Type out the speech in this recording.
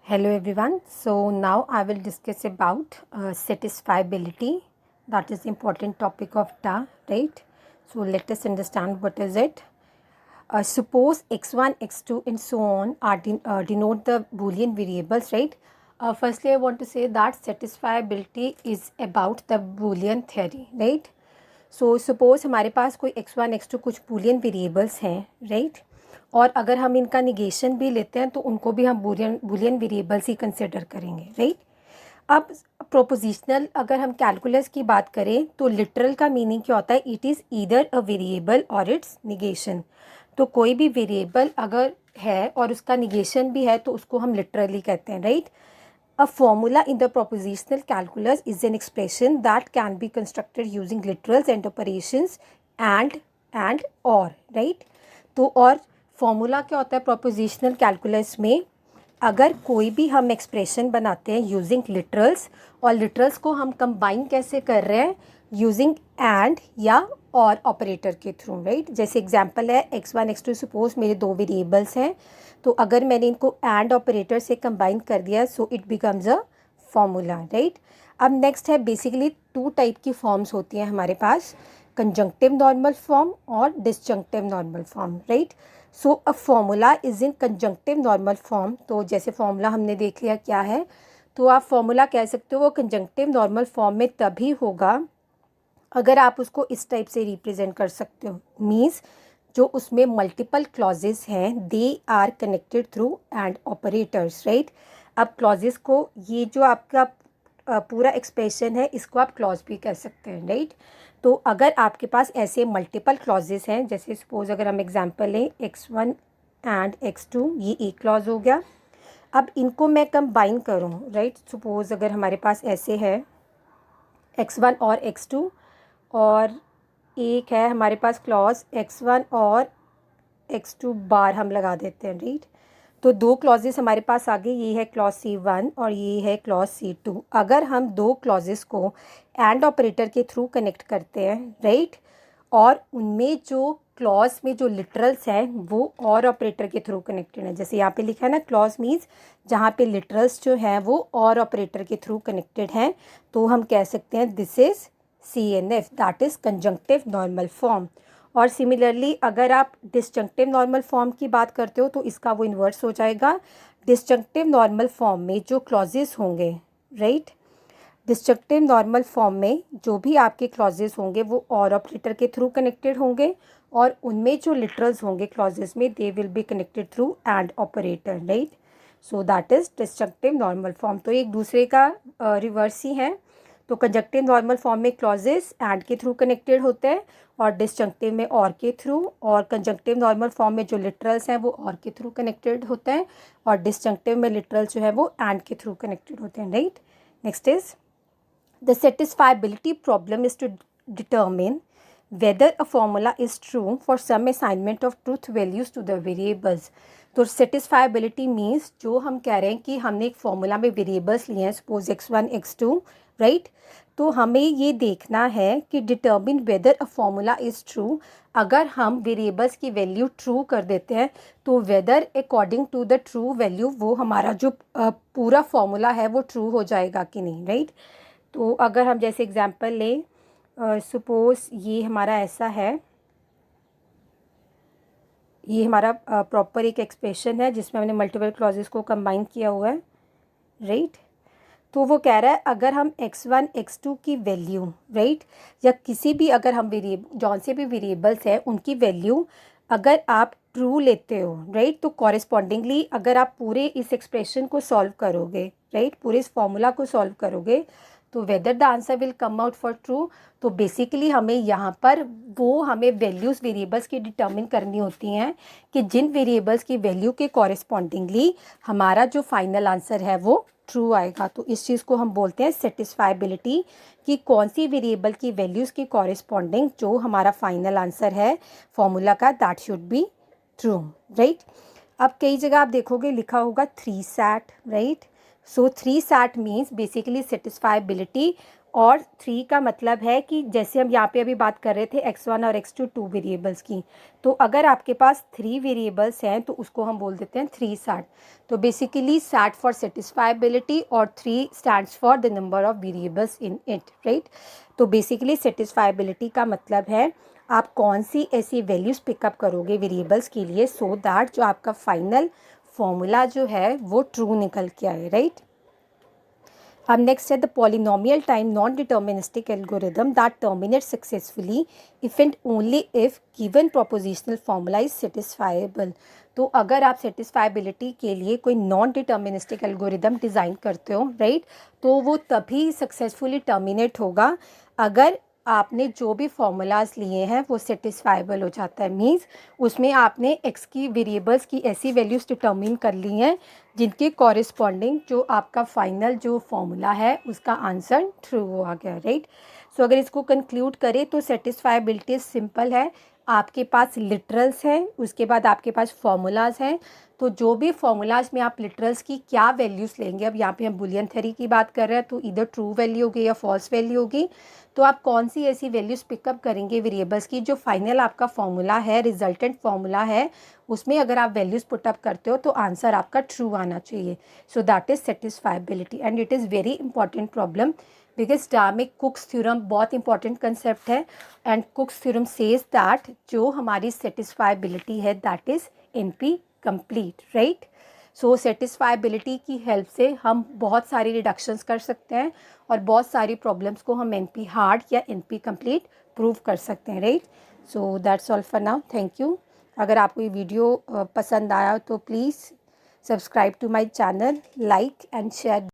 Hello everyone. So now I will discuss about satisfiability. That is the important topic of TA, right? So let us understand what is it. Suppose x1, x2 and so on are denote the Boolean variables, right? Firstly, I want to say that satisfiability is about the Boolean theory, right? So suppose हमारे पास कोई x1, x2 कुछ Boolean variables हैं, right? और अगर हम इनका negation भी लेते हैं तो उनको भी हम बूलियन वेरिएबल्स ही कंसिडर करेंगे, राइट। अब प्रोपोजिशनल अगर हम कैलकुलस की बात करें तो लिटरल का मीनिंग क्या होता है, it is either a variable और इट्स निगेशन। तो कोई भी वेरिएबल अगर है और उसका निगेशन भी है तो उसको हम लिटरली कहते हैं, right. A formula in the propositional calculus is an expression that can be constructed using literals and operations and or, right। तो और फॉर्मूला क्या होता है प्रोपोजिशनल कैलकुलस में, अगर कोई भी हम एक्सप्रेशन बनाते हैं यूजिंग लिटरल्स और लिटरल्स को हम कंबाइन कैसे कर रहे हैं, यूजिंग एंड या और ऑपरेटर के थ्रू, राइट। जैसे एग्जांपल है x1 x2, सपोज मेरे दो वेरिएबल्स हैं तो अगर मैंने इनको एंड ऑपरेटर से कंबाइन कर दिया so it becomes a formula, right. अब नेक्स्ट है, बेसिकली टू टाइप की फॉर्म्स होती हैं हमारे पास, कंजंक्टिव नॉर्मल फॉर्म और disjunctive normal form, right. So a formula is in conjunctive normal form. तो जैसे फॉर्मूला हमने देख लिया क्या है, तो आप फॉर्मूला कह सकते हो वो कंजंक्टिव नॉर्मल फॉर्म में तभी होगा अगर आप उसको इस टाइप से रिप्रेजेंट कर सकते हो, मीन्स जो उसमें मल्टीपल क्लॉजेस हैं they are connected through and operators, right. अब क्लॉजेस को, ये जो आपका पूरा एक्सप्रेशन है इसको आप क्लॉज भी कह सकते हैं, राइट। तो अगर आपके पास ऐसे मल्टीपल क्लॉजेस हैं, जैसे सपोज अगर हम एग्जांपल लें x1 एंड x2, ये एक क्लॉज हो गया। अब इनको मैं कंबाइन करूं, राइट। सपोज अगर हमारे पास ऐसे है x1 और x2 और एक है हमारे पास क्लॉज x1 और x2 बार हम लगा देते हैं, राइट। तो दो क्लॉजेस हमारे पास आ गए, ये है क्लॉज C1 और ये है क्लॉज C2। अगर हम दो क्लॉजेस को एंड ऑपरेटर के थ्रू कनेक्ट करते हैं, राइट, और उनमें जो क्लॉज में जो लिटरल्स हैं वो और ऑपरेटर के थ्रू कनेक्टेड है, जैसे यहाँ पे लिखा है ना, क्लॉज मीन्स जहाँ पे लिटरल्स जो हैं वो और ऑपरेटर के थ्रू कनेक्टेड हैं, तो हम कह सकते हैं this is CNF, that is conjunctive normal form. और सिमिलरली अगर आप डिसजंक्टिव नॉर्मल फॉर्म की बात करते हो तो इसका वो इन्वर्स हो जाएगा। डिसजंक्टिव नॉर्मल फॉर्म में जो क्लॉजेस होंगे, राइट, डिस्ट्रक्टिव नॉर्मल फॉर्म में जो भी आपके क्लॉजेस होंगे वो और ऑपरेटर के थ्रू कनेक्टेड होंगे और उनमें जो लिटरल्स होंगे क्लॉजेस में they will be connected through and operator, right. So that is destructive normal form. तो एक दूसरे का रिवर्स ही है। तो कंजक्टिव नॉर्मल फॉर्म में क्लॉजेस एंड के थ्रू कनेक्टेड होते हैं और डिस्जंक्टिव में और के थ्रू, और कंजक्टिव नॉर्मल फॉर्म में जो लिटरल्स हैं वो और के थ्रू कनेक्टेड होते हैं और डिस्जंक्टिव में लिटरल्स जो है वो एंड के थ्रू कनेक्टेड होते हैं, right. Next is the satisfiability problem is to determine whether a formula is true for some assignment of truth values to the variables। तो satisfiability means जो हम कह रहे हैं कि हमने एक फॉर्मूला में वेरिएबल्स लिए हैं, सपोज x1 x2, राइट। तो हमें ये देखना है कि determine whether a formula is true. अगर हम वेरिएबल्स की वैल्यू ट्रू कर देते हैं तो whether according to the true value वो हमारा जो पूरा फॉर्मूला है वो ट्रू हो जाएगा कि नहीं, राइट। तो अगर हम जैसे एग्जांपल लें, सपोज ये हमारा ऐसा है, ये हमारा प्रॉपर एक एक्सप्रेशन है जिसमें हमने मल्टीपल क्लॉजेस को कंबाइन किया हुआ है, राइट। तो वो कह रहा है अगर हम x1 x2 की वैल्यू, राइट, या किसी भी अगर हम वेरिएबल जौन से भी वेरिएबल्स हैं उनकी वैल्यू अगर आप ट्रू लेते हो, राइट, तो कॉरेस्पॉन्डिंगली अगर आप पूरे इस एक्सप्रेशन को सॉल्व करोगे, राइट, पूरे इस फॉर्मूला को सॉल्व करोगे तो whether the answer will come out for true. तो बेसिकली हमें यहाँ पर वो हमें वैल्यूज़ वेरिएबल्स की डिटर्मिन करनी होती हैं कि जिन वेरिएबल्स की वैल्यू के कॉरेस्पॉन्डिंगली हमारा जो फाइनल आंसर है वो ट्रू आएगा। तो इस चीज़ को हम बोलते हैं सेटिस्फाइबिलिटी, कि कौन सी वेरिएबल की वैल्यूज़ के कॉरेस्पॉन्डिंग जो हमारा फाइनल आंसर है फॉर्मूला का that should be true, right. अब कई जगह आप देखोगे लिखा होगा 3 SAT, राइट। सो 3 SAT मीन्स बेसिकली सेटिस्फाइबिलिटी और 3 का मतलब है कि जैसे हम यहाँ पे अभी बात कर रहे थे x1 और x2 2 वेरिएबल्स की, तो अगर आपके पास 3 वेरिएबल्स हैं तो उसको हम बोल देते हैं 3 सैट। तो बेसिकली सैट फॉर सेटिस्फाइबिलिटी और 3 stands for the number of variables in it, right. तो बेसिकली सेटिस्फाइबिलिटी का मतलब है आप कौन सी ऐसी वैल्यूज़ पिकअप करोगे वेरिएबल्स के लिए सो दैट जो आपका फाइनल फॉर्मूला जो है वो ट्रू निकल के आए, राइट। अब नेक्स्ट है the polynomial time non deterministic algorithm that terminates successfully if and only if given propositional formula is satisfiable. तो अगर आप सेटिस्फाइबिलिटी के लिए कोई नॉन डिटर्मिनिस्टिक एल्गोरिदम डिज़ाइन करते हो, राइट, तो वो तभी सक्सेसफुली टर्मिनेट होगा अगर आपने जो भी फॉर्मूलाज लिए हैं वो सेटिस्फाइबल हो जाता है। मीन्स उसमें आपने एक्स की वेरिएबल्स की ऐसी वैल्यूज़ डिटर्मिन कर ली हैं जिनके कॉरिस्पॉन्डिंग जो आपका फाइनल जो फॉर्मूला है उसका आंसर ट्रू आ गया, राइट। सो अगर इसको कंक्लूड करें तो सेटिस्फाइबिलिटी सिंपल है, आपके पास लिटरल्स हैं, उसके बाद आपके पास फॉर्मूलाज हैं, तो जो भी फॉर्मूलाज में आप लिटरल्स की क्या वैल्यूज़ लेंगे, अब यहाँ पे हम बुलियन थ्योरी की बात कर रहे हैं तो इधर ट्रू वैल्यू होगी या फॉल्स वैल्यू होगी, तो आप कौन सी ऐसी वैल्यूज़ पिकअप करेंगे वेरिएबल्स की जो फाइनल आपका फॉर्मूला है, रिजल्टेंट फॉर्मूला है, उसमें अगर आप वैल्यूज़ पुटअप करते हो तो आंसर आपका ट्रू आना चाहिए। So that is satisfiability and it is very important problem because डा में कुक्स थ्योरम बहुत इंपॉर्टेंट कंसेप्ट है and Cook's theorem says that जो हमारी सेटिस्फाइबिलिटी है that is NP complete, right. So satisfiability की हेल्प से हम बहुत सारी रिडक्शंस कर सकते हैं और बहुत सारी प्रॉब्लम्स को हम NP हार्ड या NP कंप्लीट प्रूव कर सकते हैं, right. So that's all for now, thank you. अगर आपको ये वीडियो पसंद आया तो please subscribe to my channel, like and share.